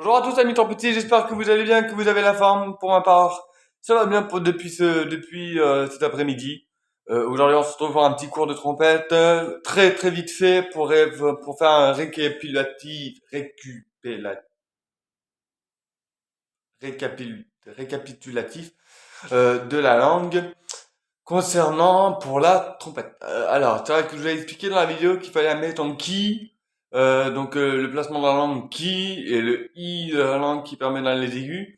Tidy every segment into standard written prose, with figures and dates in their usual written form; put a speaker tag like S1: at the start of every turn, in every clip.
S1: Bonjour à tous amis tout petits, j'espère que vous allez bien, que vous avez la forme. Pour ma part, ça va bien depuis cet après-midi. Aujourd'hui, on se retrouve pour un petit cours de trompette, très très vite fait pour faire un récapitulatif de la langue concernant pour la trompette. Alors, c'est vrai que je vous ai expliqué dans la vidéo qu'il fallait mettre en ki, le placement de la langue ki et le i de la langue qui permet d'aller les aigus.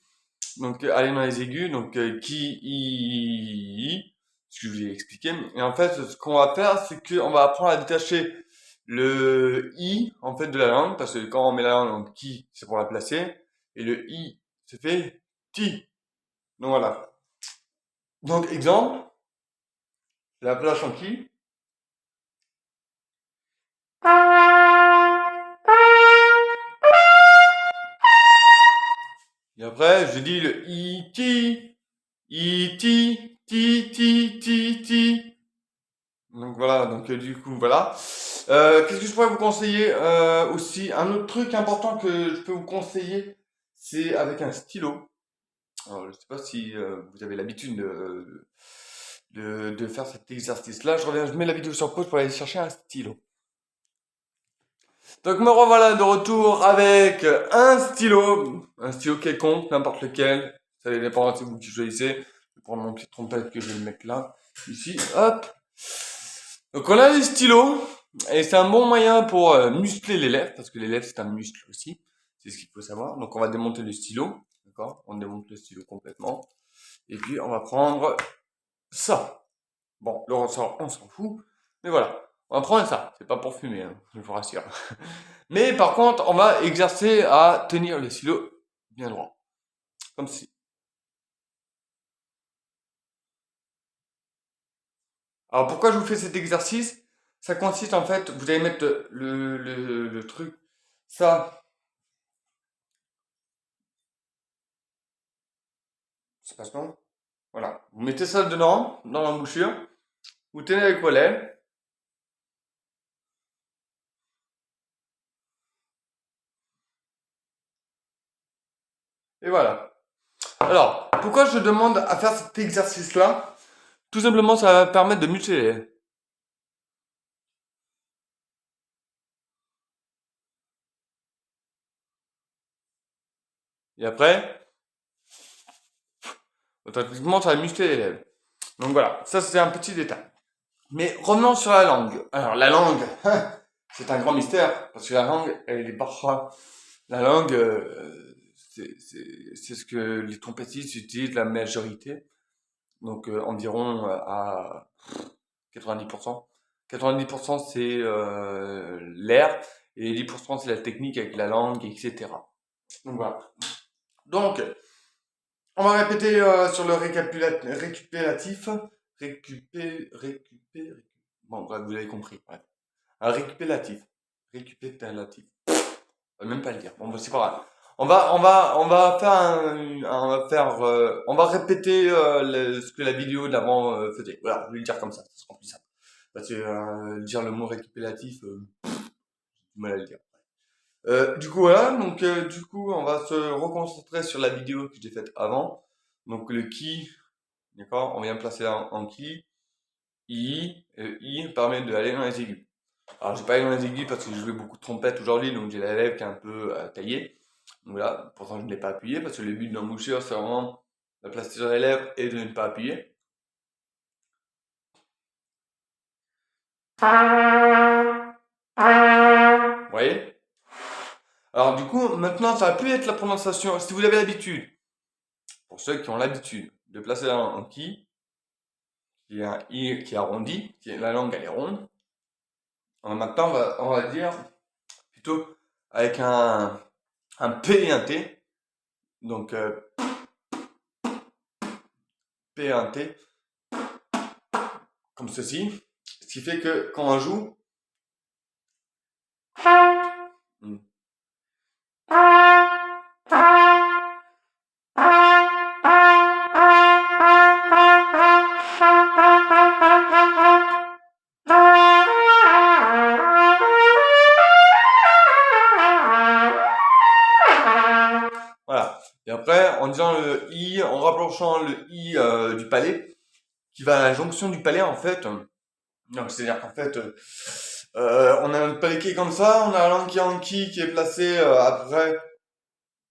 S1: Donc aller dans les aigus, ki, i, ce que je vous ai expliqué. Et en fait, ce qu'on va faire, c'est qu'on va apprendre à détacher le i en fait de la langue, parce que quand on met la langue en ki, c'est pour la placer, et le i, c'est fait ti. Donc voilà. Donc exemple, la place en ki. Et après, je dis le iti, iti, ti, ti, ti, ti. Donc voilà, du coup, voilà. Qu'est-ce que je pourrais vous conseiller aussi? Un autre truc important que je peux vous conseiller, c'est avec un stylo. Alors, je sais pas si vous avez l'habitude de faire cet exercice-là. Je mets la vidéo sur pause pour aller chercher un stylo. Donc me revoilà de retour avec un stylo quelconque, n'importe lequel. Ça dépend, c'est vous qui choisissez. Je vais prendre mon petite trompette que je vais le mettre là, ici, hop. Donc on a les stylos, et c'est un bon moyen pour muscler les lèvres, parce que les lèvres c'est un muscle aussi, c'est ce qu'il faut savoir. Donc on va démonter le stylo, d'accord? On démonte le stylo complètement, et puis on va prendre ça. Bon, le ressort, on s'en fout, mais voilà. On va prendre ça, c'est pas pour fumer, hein, je vous rassure. Mais par contre, on va exercer à tenir le stylo bien droit, comme ci. Alors pourquoi je vous fais cet exercice? Ça consiste en fait, vous allez mettre le truc, ça, c'est pas ça. Voilà, vous mettez ça dedans, dans l'embouchure, vous tenez avec vos lèvres, et voilà. Alors, pourquoi je demande à faire cet exercice-là? Tout simplement, ça va permettre de muscler les lèvres. Et après, automatiquement, ça va muscler les lèvres. Donc voilà, ça c'est un petit détail. Mais revenons sur la langue. Alors la langue, c'est un grand mystère, parce que la langue, elle est pas... La langue, c'est ce que les trompettistes utilisent la majorité. Donc environ à 90%. 90% c'est l'air, et 10% c'est la technique avec la langue, etc. Donc voilà. Donc, on va répéter sur le récupératif. Bon, bref, vous avez compris. Bref. Un récupératif. Récupératif. On va même pas le dire. Bon, bah, c'est pas grave. On va répéter ce que la vidéo d'avant faisait. Voilà, je vais le dire comme ça sera plus simple. Parce que dire le mot récupératif, j'ai du mal à le dire. Du coup, voilà, du coup, on va se reconcentrer sur la vidéo que j'ai faite avant. Donc, le qui, d'accord, on vient placer en qui, i permet d'aller dans les aigus. Alors, j'ai pas allé dans les aigus parce que je jouais beaucoup de trompette aujourd'hui, donc j'ai la lèvre qui est un peu taillée. Donc là, pourtant, je ne l'ai pas appuyé parce que le but de l'embouchure, c'est vraiment de la placer sur les lèvres et de ne pas appuyer. Vous voyez? Alors, du coup, maintenant, ça va plus être la prononciation. Si vous avez l'habitude, pour ceux qui ont l'habitude de placer la langue en qui est un i qui est arrondi, la langue elle est ronde. Alors maintenant, on va dire plutôt avec un P et un T. Donc, P et un T, comme ceci. Ce qui fait que quand on joue, hmm, Et après, en disant le I, en rapprochant le I du palais, qui va à la jonction du palais en fait. Donc c'est-à-dire qu'en fait, on a un palais qui est comme ça, on a la langue qui est en qui est placée après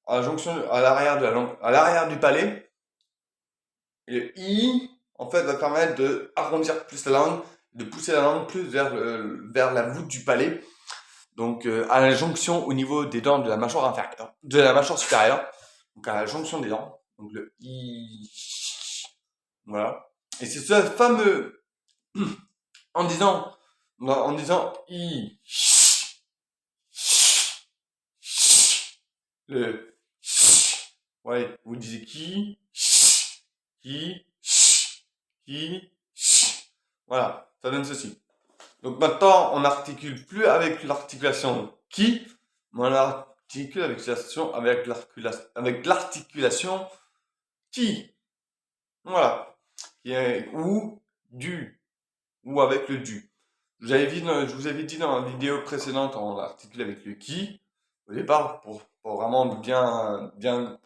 S1: à la jonction, à l'arrière de la langue, à l'arrière du palais. Et le I, en fait, va permettre de arrondir plus la langue, de pousser la langue plus vers la voûte du palais. Donc à la jonction au niveau des dents de la mâchoire inférieure, de la mâchoire supérieure. Donc à la jonction des dents. Donc le I. Voilà. Et c'est ce fameux en disant I. Le ouais, vous disiez qui, voilà, ça donne ceci. Donc maintenant, on n'articule plus avec l'articulation qui, mais on articule avec l'articulation qui. Voilà. Ou du, ou avec le du. Je vous avais dit dans la vidéo précédente, on l'articule avec le qui, au départ, pour vraiment bien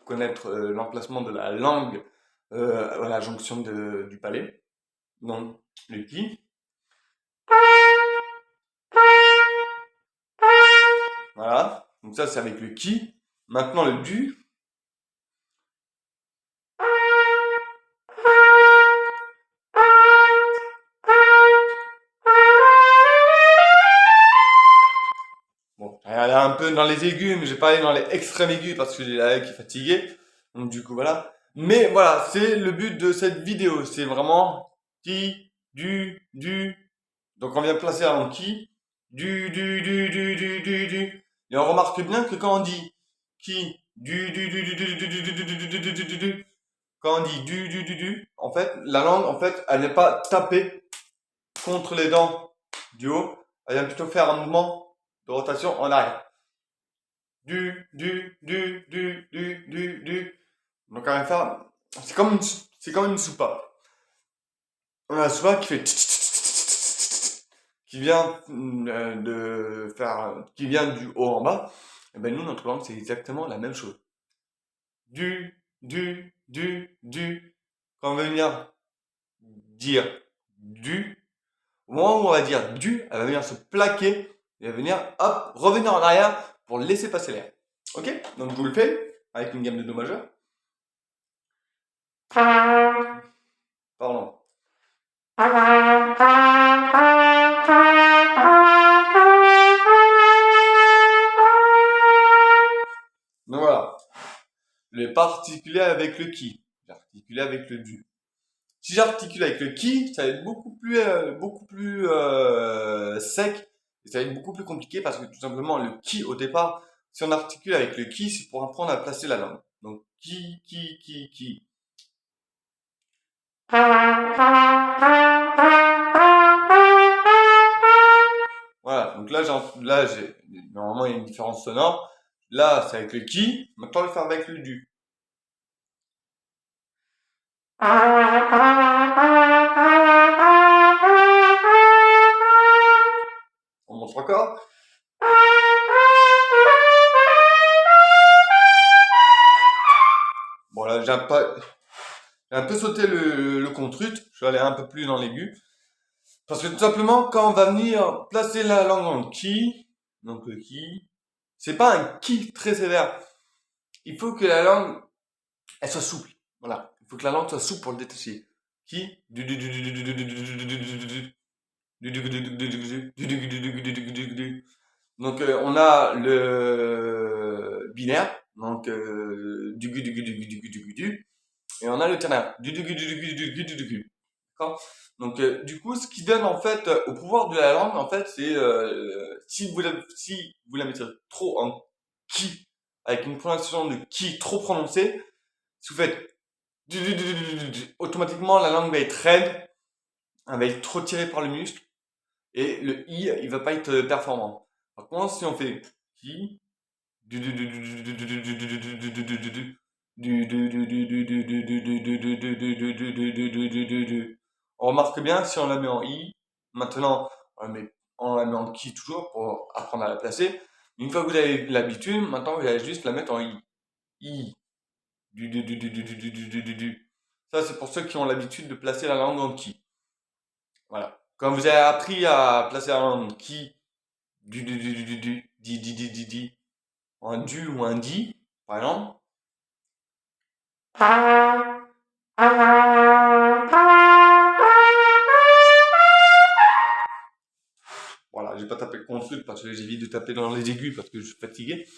S1: connaître l'emplacement de la langue à la jonction du palais. Donc, le qui. Voilà. Donc ça, c'est avec le qui. Maintenant, le du. Bon, elle est un peu dans les aigus, mais j'ai pas allé dans les extrêmes aigus parce que j'ai la qui est fatiguée. Donc du coup, voilà. Mais voilà, c'est le but de cette vidéo. C'est vraiment qui, du. Donc on vient placer un qui. Du. Et on remarque bien que quand on dit qui, du, quand on dit du, en fait, la langue, en fait, elle n'est pas tapée contre les dents du haut. Elle vient plutôt faire un mouvement de rotation en arrière. Du. Donc, on va faire, c'est comme une soupape. On a la soupape qui fait qui vient qui vient du haut en bas. Et ben, nous, notre langue, c'est exactement la même chose. Du. Quand on va venir dire du, au moment où on va dire du, elle va venir se plaquer et elle va venir, hop, revenir en arrière pour laisser passer l'air. Ok? Donc je vous le fais avec une gamme de do majeur. Pardon. Donc voilà. Je l'ai pas articulé avec le qui. J'ai articulé avec le du. Si j'articule avec le qui, ça va être beaucoup plus sec et ça va être beaucoup plus compliqué parce que tout simplement le qui au départ, si on articule avec le qui, c'est pour apprendre à placer la langue. Donc qui. Voilà. Donc là j'ai normalement il y a une différence sonore. Là c'est avec le qui. Maintenant je vais faire avec le du. On montre encore. Bon là j'ai un peu sauté le contrut, je suis allé un peu plus dans l'aigu. Parce que tout simplement, quand on va venir placer la langue en qui, donc le qui, c'est pas un qui très sévère. Il faut que la langue, elle soit souple. Voilà. Il faut que la langue soit souple pour le détacher. Qui, donc on a le binaire, donc et on a le ternaire, d'accord. Donc du coup, ce qui donne en fait au pouvoir de la langue, en fait, c'est si vous la mettez trop en qui, avec une prononciation de qui trop prononcée, si vous faites automatiquement la langue va être raide, elle va être trop tirée par le muscle et le i, il va pas être performant. Par contre, si on fait qui, on remarque bien si on la met en i. Maintenant, on la met en qui toujours pour apprendre à la placer. Une fois que vous avez l'habitude, maintenant vous allez juste la mettre en i. I, du. Ça, c'est pour ceux qui ont l'habitude de placer la langue en qui. Voilà. Quand vous avez appris à placer la langue en qui, di, en du ou un di, par exemple. Voilà, j'ai pas tapé le truc parce que j'évite de taper dans les aigus parce que je suis fatigué.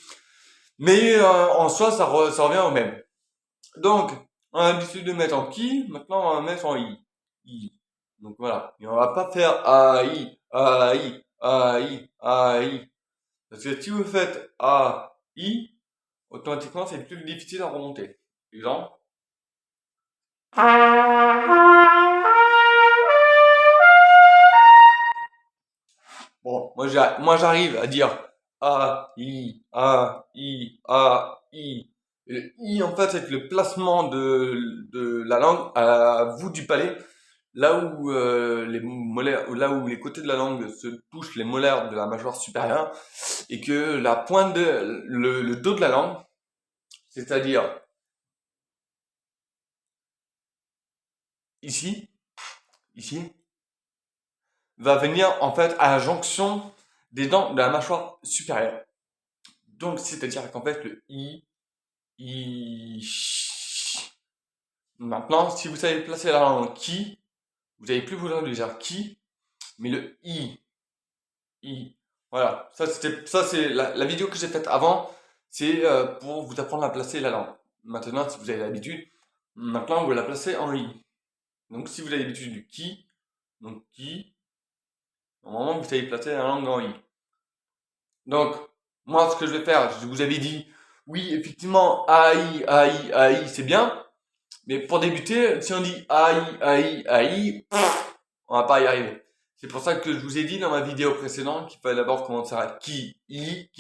S1: Mais en soi, ça revient au même. Donc, on a l'habitude de mettre en qui, maintenant on va mettre en i. I. Donc voilà. Et on va pas faire AI, AI, AI, AI. Parce que si vous faites AI, automatiquement c'est plus difficile à remonter. Exemple. Bon, moi j'arrive à dire A, I, A, I, A, I. Et le I, en fait, c'est le placement de la langue à bout du palais, là où les molaires, là où les côtés de la langue se touchent les molaires de la mâchoire supérieure, et que la pointe le dos de la langue, c'est-à-dire ici, ici, va venir en fait à la jonction des dents de la mâchoire supérieure. Donc, c'est-à-dire qu'en fait, le I. Maintenant, si vous savez placer la langue en qui, vous n'avez plus besoin de dire qui, mais le I. Voilà. Ça, c'est la vidéo que j'ai faite avant. C'est pour vous apprendre à placer la langue. Maintenant, si vous avez l'habitude, maintenant, vous la placez en I. Donc, si vous avez l'habitude du qui, donc qui, normalement, vous savez placer la langue en I. Donc, moi, ce que je vais faire, je vous avais dit, oui, effectivement, AI, c'est bien. Mais pour débuter, si on dit AI, on va pas y arriver. C'est pour ça que je vous ai dit dans ma vidéo précédente qu'il fallait d'abord commencer à qui, I.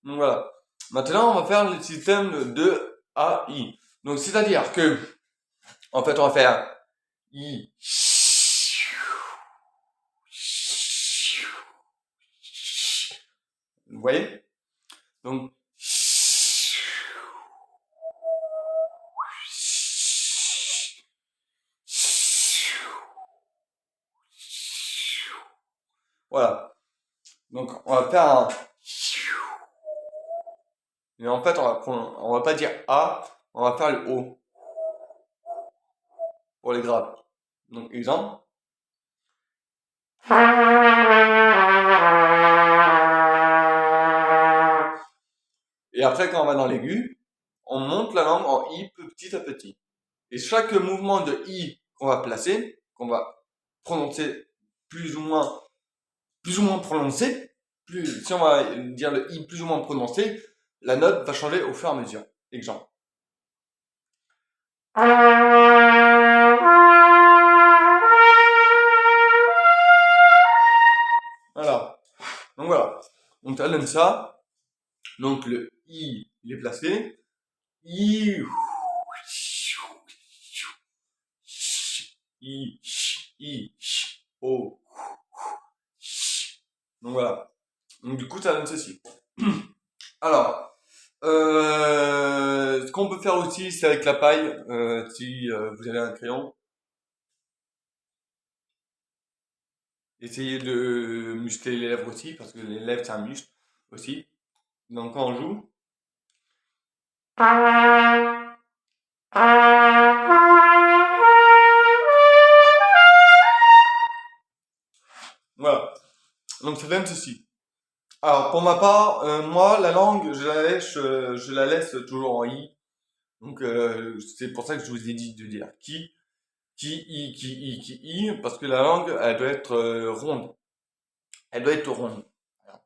S1: Donc voilà. Maintenant, on va faire le système de AI. Donc, c'est-à-dire que, en fait, on va faire I. Vous voyez? Donc, voilà. Donc, on va faire un. Et en fait, on va pas dire A, on va faire le O. Pour les graves. Donc, exemple. Et après, quand on va dans l'aigu, on monte la langue en I petit à petit. Et chaque mouvement de I qu'on va placer, qu'on va prononcer plus ou moins prononcé, si on va dire le I plus ou moins prononcé, la note va changer au fur et à mesure. Exemple. Voilà. Donc voilà. Donc ça donne ça. Donc le I, il est placé. I, O. Donc voilà. Donc du coup, ça donne ceci. Alors, ce qu'on peut faire aussi, c'est avec la paille, si vous avez un crayon. Essayez de muscler les lèvres aussi, parce que les lèvres, c'est un muscle aussi. Donc quand on joue. Voilà. Donc ça donne ceci. Alors pour ma part, moi la langue, je la laisse toujours en i. Donc c'est pour ça que je vous ai dit de dire qui, parce que la langue, elle doit être ronde. Elle doit être ronde. Alors,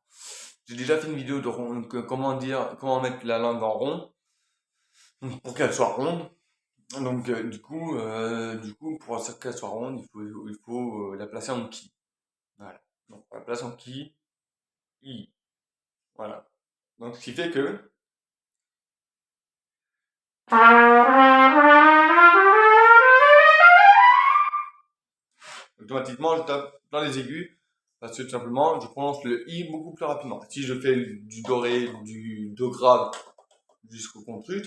S1: j'ai déjà fait une vidéo de ronde, comment mettre la langue en rond, pour qu'elle soit ronde. Donc du coup, pour qu'elle soit ronde, il faut la placer en qui. Voilà. Donc on la place en qui, i. Voilà. Donc ce qui fait que automatiquement je tape dans les aigus parce que tout simplement je prononce le i beaucoup plus rapidement. Si je fais du doré, du do grave jusqu'au contrut.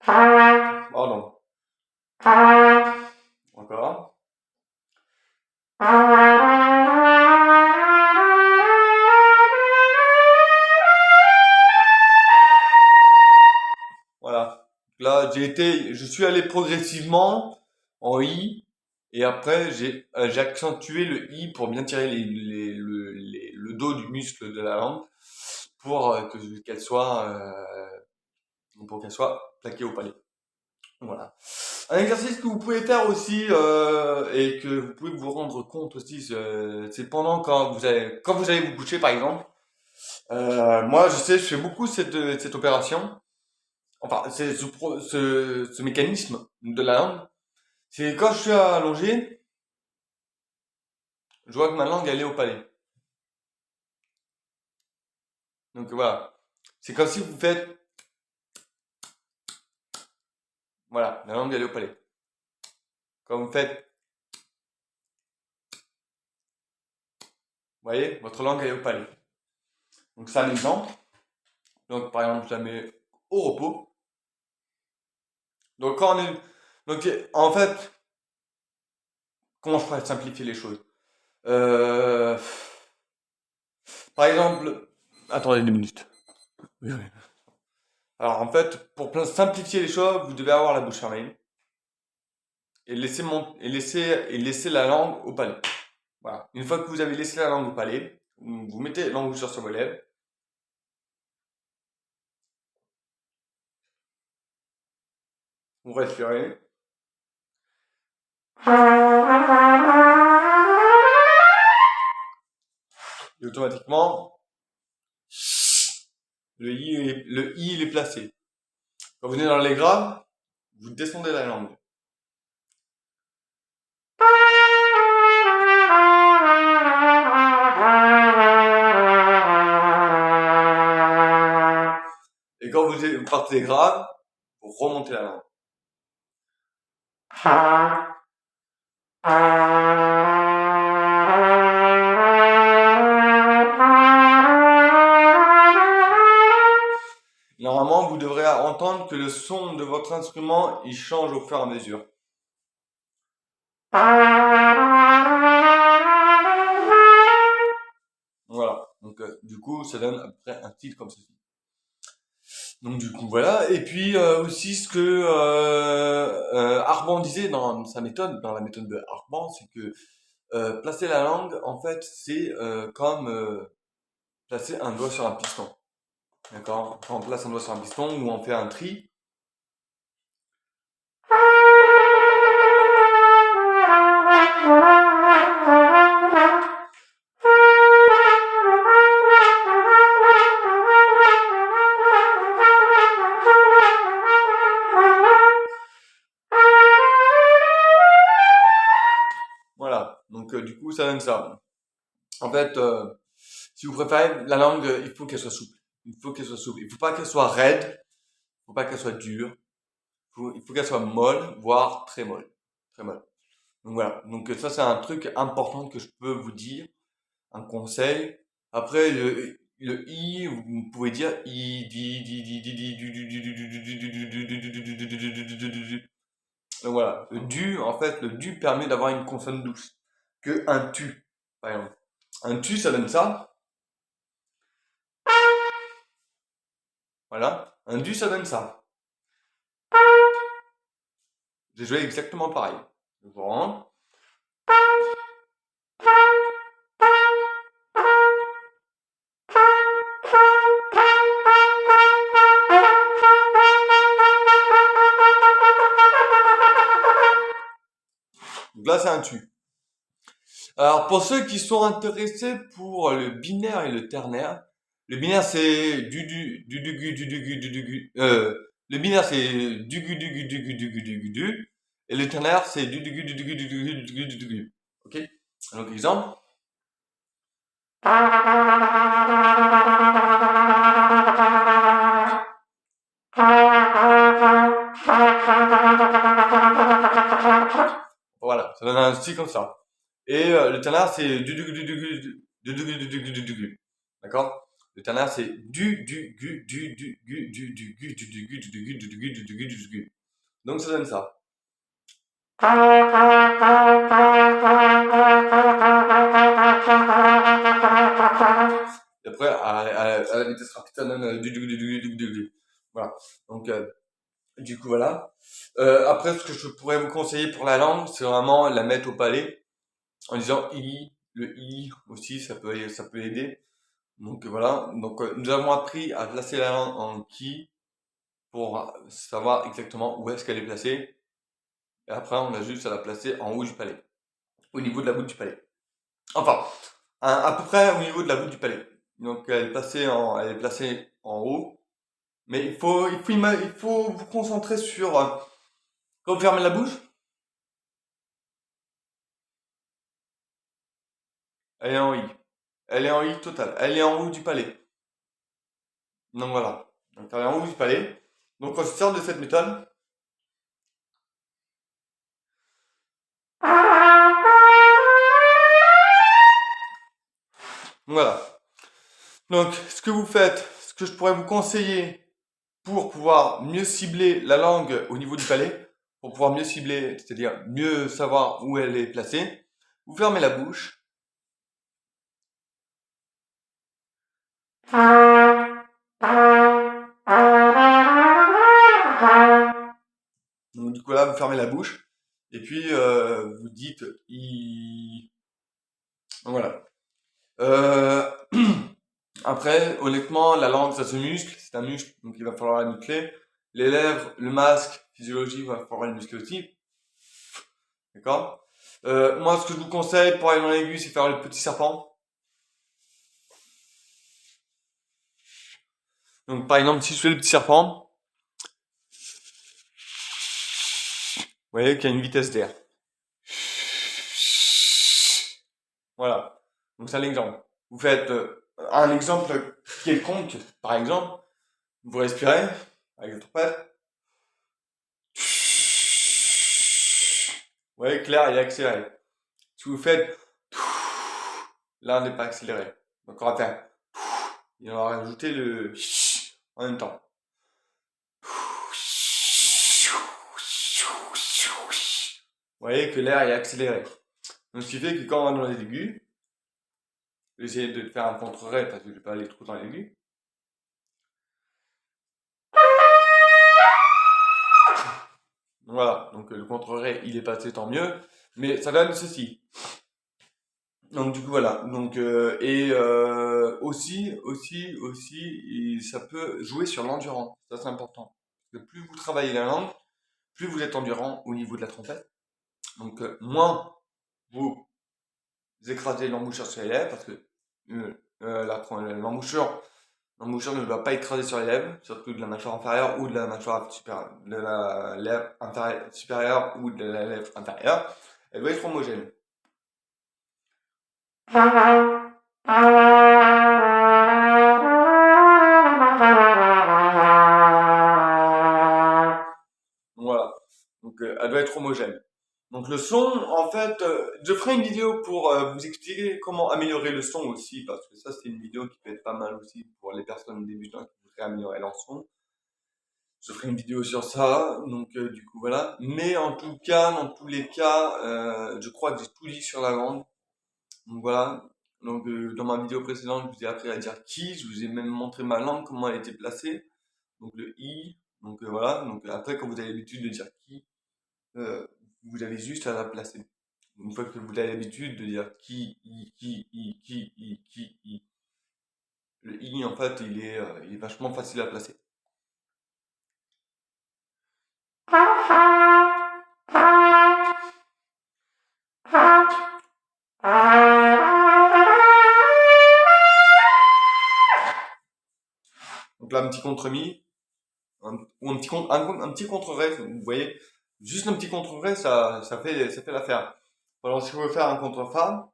S1: Pardon. Encore. Voilà. Là, je suis allé progressivement en I, et après j'ai accentué le I pour bien tirer le dos du muscle de la langue pour qu'elle soit plaquée au palais. Voilà. Un exercice que vous pouvez faire aussi et que vous pouvez vous rendre compte aussi, c'est pendant quand vous allez vous coucher par exemple. Moi, je sais, je fais beaucoup cette opération. Enfin, c'est ce mécanisme de la langue. C'est quand je suis allongé, je vois que ma langue elle est au palais. Donc voilà. C'est comme si vous faites, voilà, la langue elle est au palais. Quand vous faites, vous voyez, votre langue elle est au palais. Donc c'est un exemple. Donc par exemple, je la mets au repos. Donc quand on est, donc en fait, comment je pourrais simplifier les choses? Euh, Par exemple, attendez 2 minutes. Oui, oui. Alors en fait, pour simplifier les choses, vous devez avoir la bouche fermée et laisser la langue au palais. Voilà. Une fois que vous avez laissé la langue au palais, vous mettez l'embouchure sur vos lèvres. Vous respirez. Et automatiquement, le I il est placé. Quand vous venez dans les graves, vous descendez la langue. Et quand vous partez grave, vous remontez la langue. Normalement, vous devrez entendre que le son de votre instrument, il change au fur et à mesure. Voilà. Donc, du coup, ça donne après un titre comme ceci. Donc, du coup, voilà. Et puis, aussi, ce que Arban disait dans sa méthode, dans la méthode de Arban, c'est que placer la langue, en fait, c'est comme placer un doigt sur un piston. D'accord? Quand on place un doigt sur un piston ou on fait un tri. Voilà. Donc, du coup, ça donne ça. En fait, si vous préférez, la langue, il faut qu'elle soit souple. Il faut qu'elle soit souple. Il faut pas qu'elle soit raide. Il faut pas qu'elle soit dure. Il faut qu'elle soit molle, voire très molle. Très molle. Donc voilà. Donc ça, c'est un truc important que je peux vous dire. Un conseil. Après, le I, vous pouvez dire I, di, di, di, di, di, du, du, du, du, du, du, du, du, du, du, du, du, du, du, du, du. Donc voilà. Le du, en fait, le du permet d'avoir une consonne douce. Que un tu, par exemple. Un tu, ça donne ça. Voilà. Un du, ça donne ça. J'ai joué exactement pareil. Bon. Donc là, c'est un tu. Alors, pour ceux qui sont intéressés pour le binaire et le ternaire, le binaire c'est le binaire c'est du, et le ternaire c'est du. Ok? Donc, exemple. Voilà, ça donne un style comme ça. Et le ternaire c'est du. D'accord? Le ternaire, c'est du. Donc ça donne ça. Et après, à la vitesse rapide, ça donne du. Voilà. Donc, du coup, voilà. Après, ce que je pourrais vous conseiller pour la langue, c'est vraiment la mettre au palais, en disant i. Le i aussi, ça peut aider. Donc voilà. Donc, nous avons appris à placer la langue en ki pour savoir exactement où est-ce qu'elle est placée. Et après, on a juste à la placer en haut du palais, au niveau de la voûte du palais. Enfin, à peu près au niveau de la voûte du palais. Donc, elle est placée en haut. Mais il faut vous concentrer sur, quand vous fermez la bouche, elle est en i. Elle est en i total. Elle est en haut du palais. Donc voilà. Donc elle est en haut du palais. Donc on se sert de cette méthode. Voilà. Donc ce que vous faites, ce que je pourrais vous conseiller pour pouvoir mieux cibler la langue au niveau du palais, pour pouvoir mieux cibler, c'est-à-dire mieux savoir où elle est placée, vous fermez la bouche. Donc du coup là, vous fermez la bouche et puis vous dites i. Voilà. Après, honnêtement, la langue, ça se muscle, c'est un muscle, donc il va falloir la muscler. Les lèvres, le masque, physiologie, il va falloir le muscler aussi. D'accord? Moi, ce que je vous conseille pour aller dans l'aigu, c'est faire le petit serpent. Donc, par exemple, si je fais le petit serpent, vous voyez qu'il y a une vitesse d'air. Voilà. Donc, c'est l'exemple. Vous faites un exemple quelconque, par exemple. Vous respirez avec le trompette. Vous voyez que l'air est accéléré. Si vous faites, là, on n'est pas accéléré. Donc, on va faire, et on va rajouter le en même temps. Vous voyez que l'air est accéléré. Donc, ce qui fait que quand on va dans les aigus, j'essaie de faire un contre-ré parce que je vais pas aller trop dans l'aigu. Voilà, donc le contre-ré, il est passé, tant mieux. Mais ça donne ceci. Donc du coup voilà. Donc aussi, et ça peut jouer sur l'endurance. Ça c'est important. Parce que plus vous travaillez la langue, plus vous êtes endurant au niveau de la trompette. Donc moins vous écrasez l'embouchure sur les lèvres, parce que l'embouchure ne doit pas écraser sur les lèvres, surtout de la mâchoire inférieure ou de la mâchoire supérieure, de la lèvre supérieure ou de la lèvre inférieure. Elle doit être homogène. Voilà. Donc elle doit être homogène. Donc le son, en fait, je ferai une vidéo pour vous expliquer comment améliorer le son aussi, parce que ça c'est une vidéo qui peut être pas mal aussi pour les personnes débutantes qui voudraient améliorer leur son. Je ferai une vidéo sur ça, donc du coup voilà. Mais en tout cas, dans tous les cas, je crois que j'ai tout dit sur la langue. Donc voilà. Donc dans ma vidéo précédente, je vous ai appris à dire qui, je vous ai même montré ma langue, comment elle était placée. Donc le i, donc voilà. Donc après, quand vous avez l'habitude de dire qui, vous avez juste à la placer. Une fois que vous avez l'habitude de dire qui, i, le i en fait il est vachement facile à placer. Donc là un petit contre-mi, ou un petit contre-ré, vous voyez, juste un petit contre-ré, ça fait l'affaire. Alors si vous voulez faire un contre-fa,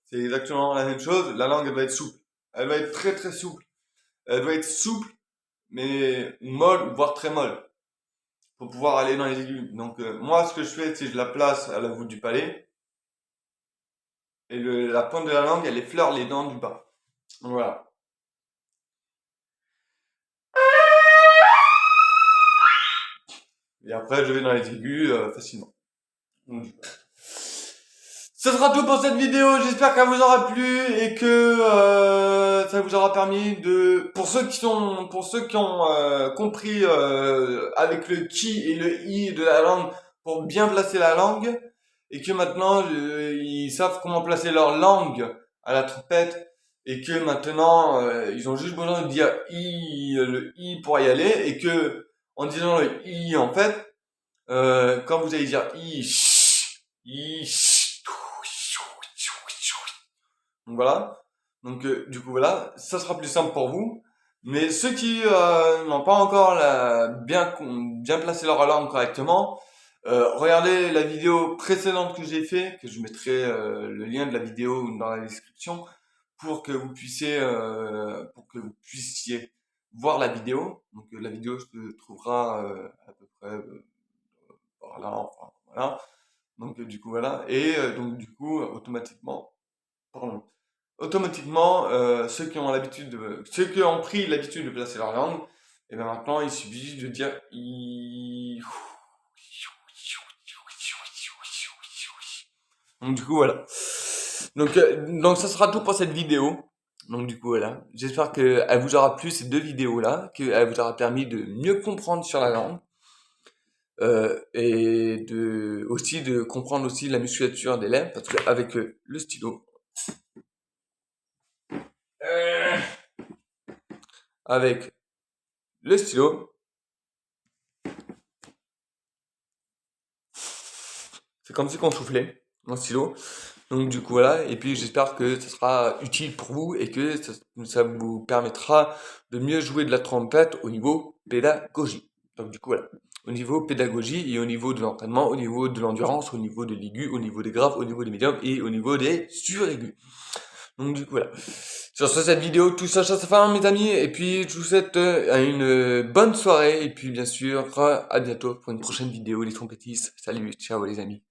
S1: c'est exactement la même chose. La langue elle doit être souple, elle doit être très très souple, elle doit être souple, mais molle voire très molle. pour pouvoir aller dans les aigus. Donc moi, ce que je fais, c'est que je la place à la voûte du palais. Et la pointe de la langue, elle effleure les dents du bas. Donc voilà. Et après, je vais dans les aigus facilement. Donc, ce sera tout pour cette vidéo, j'espère qu'elle vous aura plu et que ça vous aura permis de... Pour ceux qui ont compris avec le qui et le i de la langue pour bien placer la langue et que maintenant ils savent comment placer leur langue à la trompette et que maintenant ils ont juste besoin de dire i, le i pour y aller et que en disant le i en fait, quand vous allez dire i, donc voilà. Donc du coup voilà, ça sera plus simple pour vous. Mais ceux qui n'ont pas encore bien placé leur langue correctement, regardez la vidéo précédente que j'ai fait, que je mettrai le lien de la vidéo dans la description pour que vous puissiez voir la vidéo. Donc la vidéo se trouvera à peu près par là, enfin voilà. Donc du coup voilà, et donc du coup automatiquement ceux qui ont pris l'habitude de placer leur langue, et bien maintenant il suffit juste de dire i. Donc du coup voilà. Donc ça sera tout pour cette vidéo. Donc du coup voilà, j'espère qu'elle vous aura plu ces deux vidéos là, qu'elle vous aura permis de mieux comprendre sur la langue. Et de comprendre aussi la musculature des lèvres, parce qu'avec le stylo, avec le stylo, c'est comme si on soufflait mon stylo. Donc du coup voilà, et puis j'espère que ça sera utile pour vous et que ça vous permettra de mieux jouer de la trompette au niveau pédagogie. Donc du coup voilà, au niveau pédagogie et au niveau de l'entraînement, au niveau de l'endurance, au niveau de l'aigu, au niveau des graves, au niveau des médiums et au niveau des suraigus. Donc du coup voilà. Sur cette vidéo, tout ça, ça fin mes amis, et puis je vous souhaite une bonne soirée, et puis bien sûr, à bientôt pour une prochaine vidéo les trompettistes. Salut, ciao les amis.